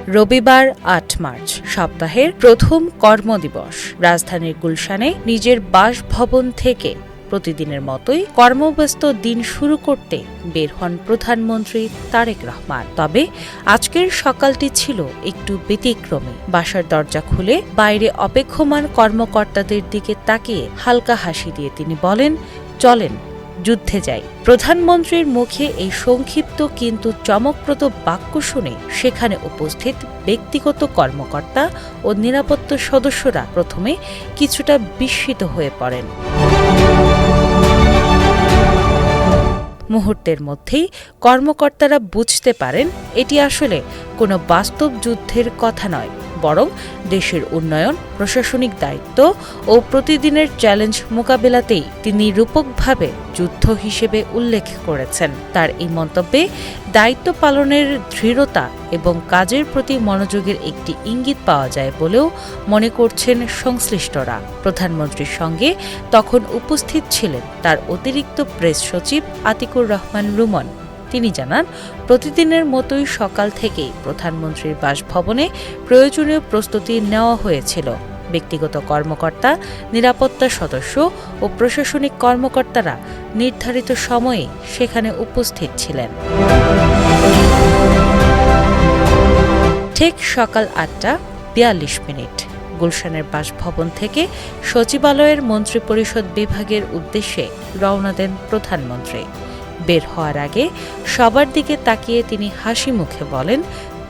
রবিবার ৮ মার্চ সপ্তাহের প্রথম কর্মদিবস। রাজধানীর গুলশানে নিজের বাসভবন থেকে প্রতিদিনের মতোই কর্মব্যস্ত দিন শুরু করতে বের হন প্রধানমন্ত্রী তারেক রহমান। তবে আজকের সকালটি ছিল একটু ব্যতিক্রমী। বাসার দরজা খুলে বাইরে অপেক্ষমান কর্মকর্তাদের দিকে তাকিয়ে হালকা হাসি দিয়ে তিনি বলেন, চলেন যুদ্ধে যাই। প্রধানমন্ত্রীর মুখে এই সংক্ষিপ্ত কিন্তু চমকপ্রদ বাক্য শুনে সেখানে উপস্থিত ব্যক্তিগত কর্মকর্তা ও নিরাপত্তা সদস্যরা প্রথমে কিছুটা বিস্মিত হয়ে পড়েন। মুহূর্তের মধ্যেই কর্মকর্তারা বুঝতে পারেন এটি আসলে কোনো বাস্তব যুদ্ধের কথা নয়, বরং দেশের উন্নয়ন, প্রশাসনিক দায়িত্ব ও প্রতিদিনের চ্যালেঞ্জ মোকাবেলাতেই তিনি রূপকভাবে যুদ্ধ হিসেবে উল্লেখ করেছেন। তার এই মন্তব্যে দায়িত্ব পালনের দৃঢ়তা এবং কাজের প্রতি মনোযোগের একটি ইঙ্গিত পাওয়া যায় বলেও মনে করছেন সংশ্লিষ্টরা। প্রধানমন্ত্রীর সঙ্গে তখন উপস্থিত ছিলেন তার অতিরিক্ত প্রেস সচিব আতিকুর রহমান রুমন। তিনি জানান, প্রতিদিনের মতোই সকাল থেকেই প্রধানমন্ত্রীর বাসভবনে প্রয়োজনীয় প্রস্তুতি নেওয়া হয়েছিল। ব্যক্তিগত কর্মকর্তা, নিরাপত্তা সদস্য ও প্রশাসনিক কর্মকর্তারা নির্ধারিত সময়ে সেখানে উপস্থিত ছিলেন। ঠিক সকাল ৮:৪২ গুলশানের বাসভবন থেকে সচিবালয়ের মন্ত্রিপরিষদ বিভাগের উদ্দেশ্যে রওনা দেন প্রধানমন্ত্রী। বের হওয়ার আগে সবার দিকে তাকিয়ে তিনি হাসি মুখে বলেন,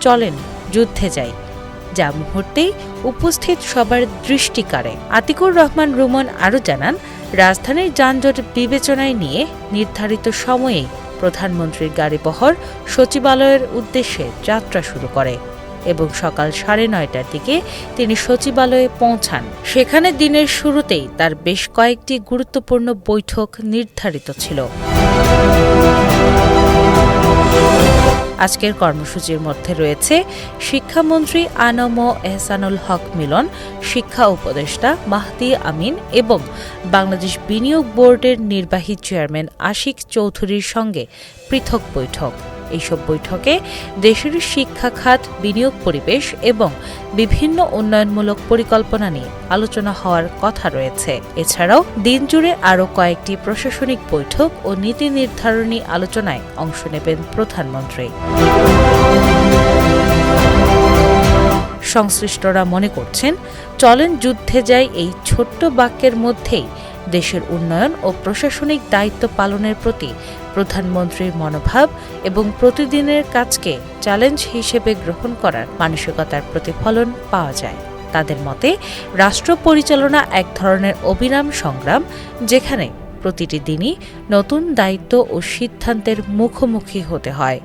চলেন যুদ্ধে যাই, যা মুহূর্তেই উপস্থিত সবার দৃষ্টি কাড়ে। আতিকুর রহমান রুমন আরও জানান, রাজধানীর যানজট বিবেচনায় নিয়ে নির্ধারিত সময়েই প্রধানমন্ত্রীর গাড়িবহর সচিবালয়ের উদ্দেশ্যে যাত্রা শুরু করে এবং সকাল ৯:৩০টার দিকে তিনি সচিবালয়ে পৌঁছান। সেখানে দিনের শুরুতেই তার বেশ কয়েকটি গুরুত্বপূর্ণ বৈঠক নির্ধারিত ছিল। আজকের কর্মসূচির মধ্যে রয়েছে শিক্ষামন্ত্রী আ.ন.ম এহসানুল হক মিলন, শিক্ষা উপদেষ্টা মাহদি আমিন এবং বাংলাদেশ বিনিয়োগ বোর্ডের নির্বাহী চেয়ারম্যান আশিক চৌধুরীর সঙ্গে পৃথক বৈঠক। এইসব বৈঠকে দেশের শিক্ষা খাত, বিনিয়োগ পরিবেশ এবং বিভিন্ন উন্নয়নমূলক পরিকল্পনা নিয়ে আলোচনা হওয়ার কথা রয়েছে। এছাড়াও দিনজুড়ে আরও কয়েকটি প্রশাসনিক বৈঠক ও নীতি নির্ধারণী আলোচনায় অংশ নেবেন প্রধানমন্ত্রী। সংশ্লিষ্টরা মনে করছেন, চলেন যুদ্ধে যাই এই ছোট্ট বাক্যের মধ্যেই দেশের উন্নয়ন ও প্রশাসনিক দায়িত্ব পালনের প্রতি প্রধানমন্ত্রীর মনোভাব এবং প্রতিদিনের কাজকে চ্যালেঞ্জ হিসেবে গ্রহণ করার মানসিকতার প্রতিফলন পাওয়া যায়। তাদের মতে, রাষ্ট্র পরিচালনা এক ধরনের অবিরাম সংগ্রাম, যেখানে প্রতিটি দিনই নতুন দায়িত্ব ও সিদ্ধান্তের মুখোমুখি হতে হয়।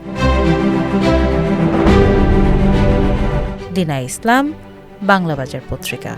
দিনা ইসলাম, বাংলাবাজার পত্রিকা।